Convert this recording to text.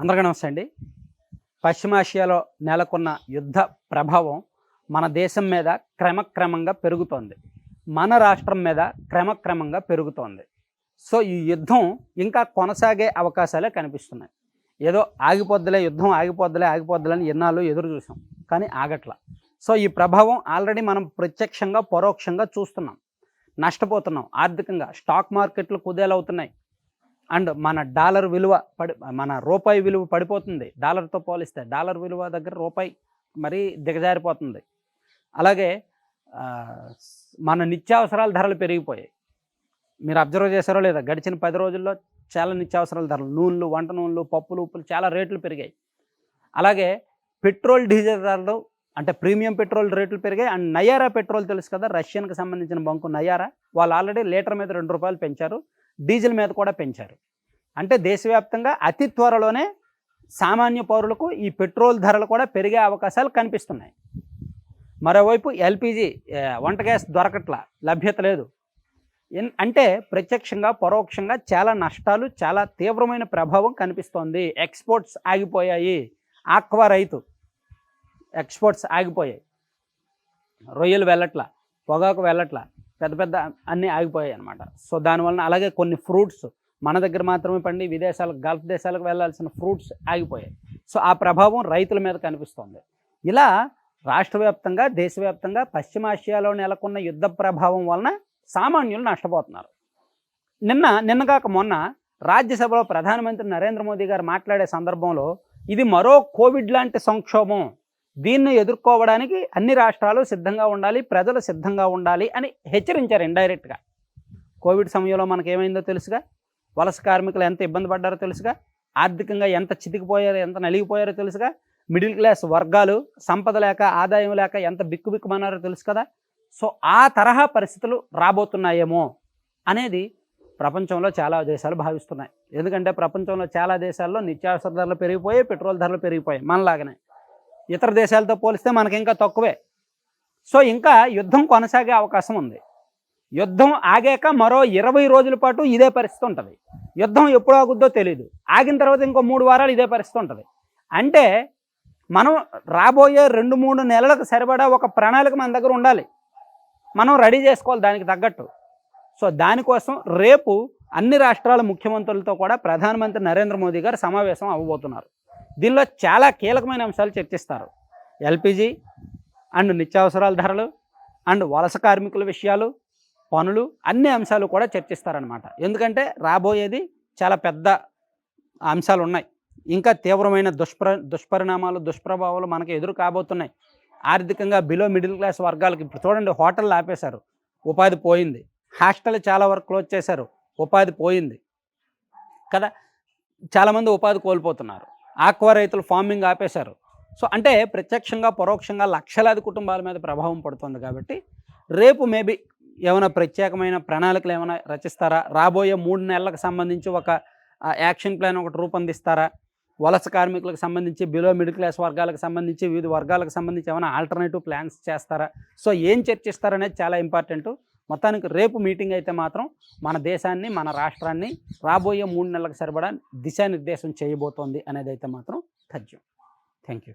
అందరికీ నమస్తే అండి. పశ్చిమాసియాలో నెలకొన్న యుద్ధ ప్రభావం మన దేశం మీద క్రమక్రమంగా పెరుగుతోంది. మన రాష్ట్రం మీద క్రమక్రమంగా పెరుగుతోంది. సో ఈ యుద్ధం ఇంకా కొనసాగే అవకాశాలే కనిపిస్తున్నాయి. ఏదో యుద్ధం ఆగిపోద్దులే అని ఎన్నాళ్ళు ఎదురు చూసాం, కానీ ఆగట్ల. సో ఈ ప్రభావం ఆల్రెడీ మనం ప్రత్యక్షంగా పరోక్షంగా చూస్తున్నాం. నష్టపోతున్నాం ఆర్థికంగా. స్టాక్ మార్కెట్లు కుదేలవుతున్నాయి. అండ్ మన రూపాయి విలువ పడిపోతుంది. డాలర్తో పోలిస్తే డాలర్ విలువ దగ్గర రూపాయి మరీ దిగజారిపోతుంది. అలాగే మన నిత్యావసరాల ధరలు పెరిగిపోయాయి. మీరు అబ్జర్వ్ చేశారో లేదా, గడిచిన 10 రోజుల్లో చాలా నిత్యావసరాల ధరలు, నూనెలు, వంట నూనెలు, పప్పులు, ఉప్పులు చాలా రేట్లు పెరిగాయి. అలాగే పెట్రోల్ డీజిల్ ధరలు, అంటే ప్రీమియం పెట్రోల్ రేట్లు పెరిగాయి. అండ్ నయారా పెట్రోల్ తెలుసు కదా, రష్యన్కి సంబంధించిన బంకు నయారా, వాళ్ళు ఆల్రెడీ లీటర్ మీద ₹2 పెంచారు. డీజిల్ మీద కూడా పెంచారు. అంటే దేశవ్యాప్తంగా అతి త్వరలోనే సామాన్య పౌరులకు ఈ పెట్రోల్ ధరలు కూడా పెరిగే అవకాశాలు కనిపిస్తున్నాయి. మరోవైపు ఎల్పిజి వంట గ్యాస్ దొరకట్ల, లభ్యత లేదు. అంటే ప్రత్యక్షంగా పరోక్షంగా చాలా నష్టాలు, చాలా తీవ్రమైన ప్రభావం కనిపిస్తోంది. ఎక్స్పోర్ట్స్ ఆగిపోయాయి. ఆక్వా రైతు ఎక్స్పోర్ట్స్ ఆగిపోయాయి. రొయ్యలు వెళ్ళట్ల, పొగాకు వెళ్ళట్ల, పెద్ద అన్నీ ఆగిపోయాయి అన్నమాట. సో దానివలన అలాగే కొన్ని ఫ్రూట్స్ మన దగ్గర మాత్రమే పండి గల్ఫ్ దేశాలకు వెళ్ళాల్సిన ఫ్రూట్స్ ఆగిపోయాయి. సో ఆ ప్రభావం రైతుల మీద కనిపిస్తోంది. ఇలా రాష్ట్ర వ్యాప్తంగా, దేశవ్యాప్తంగా పశ్చిమాసియాలో నెలకొన్న యుద్ధ ప్రభావం వలన సామాన్యులు నష్టపోతున్నారు. నిన్నగాక మొన్న రాజ్యసభలో ప్రధానమంత్రి నరేంద్ర మోదీ గారు మాట్లాడే సందర్భంలో ఇది మరో కోవిడ్ లాంటి సంక్షోభం, దీన్ని ఎదుర్కోవడానికి అన్ని రాష్ట్రాలు సిద్ధంగా ఉండాలి, ప్రజలు సిద్ధంగా ఉండాలి అని హెచ్చరించారు ఇండైరెక్ట్గా. కోవిడ్ సమయంలో మనకేమైందో తెలుసుగా, వలస కార్మికులు ఎంత ఇబ్బంది పడ్డారో తెలుసుగా, ఆర్థికంగా ఎంత చితికిపోయారో, ఎంత నలిగిపోయారో తెలుసుగా, మిడిల్ క్లాస్ వర్గాలు సంపద లేక, ఆదాయం లేక ఎంత బిక్కుబిక్కుమన్నారో తెలుసు కదా. సో ఆ తరహా పరిస్థితులు రాబోతున్నాయేమో అనేది ప్రపంచంలో చాలా దేశాలు భావిస్తున్నాయి. ఎందుకంటే ప్రపంచంలో చాలా దేశాల్లో నిత్యావసర ధరలు పెరిగిపోయాయి, పెట్రోల్ ధరలు పెరిగిపోయాయి మనలాగనే. ఇతర దేశాలతో పోలిస్తే మనకి ఇంకా తక్కువే. సో ఇంకా యుద్ధం కొనసాగే అవకాశం ఉంది. యుద్ధం ఆగాక మరో 20 రోజుల పాటు ఇదే పరిస్థితి ఉంటుంది. యుద్ధం ఎప్పుడు ఆగుద్దో తెలియదు. ఆగిన తర్వాత ఇంకో 3 వారాలు ఇదే పరిస్థితి ఉంటుంది. అంటే మనం రాబోయే 2-3 నెలలకు సరిపడా ఒక ప్రణాళిక మన దగ్గర ఉండాలి. మనం రెడీ చేసుకోవాలి దానికి తగ్గట్టు. సో దానికోసం రేపు అన్ని రాష్ట్రాల ముఖ్యమంత్రులతో కూడా ప్రధానమంత్రి నరేంద్ర మోదీ గారు సమావేశం అవ్వబోతున్నారు. దీనిలో చాలా కీలకమైన అంశాలు చర్చిస్తారు. ఎల్పిజి అండ్ నిత్యావసరాల ధరలు అండ్ వలస కార్మికుల విషయాలు, పనులు, అన్ని అంశాలు కూడా చర్చిస్తారనమాట. ఎందుకంటే రాబోయేది చాలా పెద్ద అంశాలు ఉన్నాయి. ఇంకా తీవ్రమైన దుష్పరిణామాలు, దుష్ప్రభావాలు మనకు ఎదురు కాబోతున్నాయి. ఆర్థికంగా బిలో మిడిల్ క్లాస్ వర్గాలకు ఇప్పుడు చూడండి, హోటళ్ళు ఆపేశారు, ఉపాధి పోయింది. హాస్టల్ చాలా వరకు క్లోజ్ చేశారు, ఉపాధి పోయింది కదా. చాలామంది ఉపాధి కోల్పోతున్నారు. ఆక్వా రైతులు ఫార్మింగ్ ఆపేశారు. సో అంటే ప్రత్యక్షంగా పరోక్షంగా లక్షలాది కుటుంబాల మీద ప్రభావం పడుతుంది. కాబట్టి రేపు మేబీ ఏమైనా ప్రత్యేకమైన ప్రణాళికలు ఏమైనా రచిస్తారా, రాబోయే 3 నెలలకు సంబంధించి ఒక యాక్షన్ ప్లాన్ ఒకటి రూపొందిస్తారా, వలస కార్మికులకు సంబంధించి, బిలో మిడిల్ క్లాస్ వర్గాలకు సంబంధించి, వివిధ వర్గాలకు సంబంధించి ఏమైనా ఆల్టర్నేటివ్ ప్లాన్స్ చేస్తారా, సో ఏం చర్చిస్తారనేది చాలా ఇంపార్టెంట్. మొత్తానికి రేపు మీటింగ్ అయితే మాత్రం మన దేశాన్ని, మన రాష్ట్రాన్ని రాబోయే 3 నెలలకు సరిపడా దిశానిర్దేశం చేయబోతోంది అనేది అయితే మాత్రం తథ్యం. Thank you.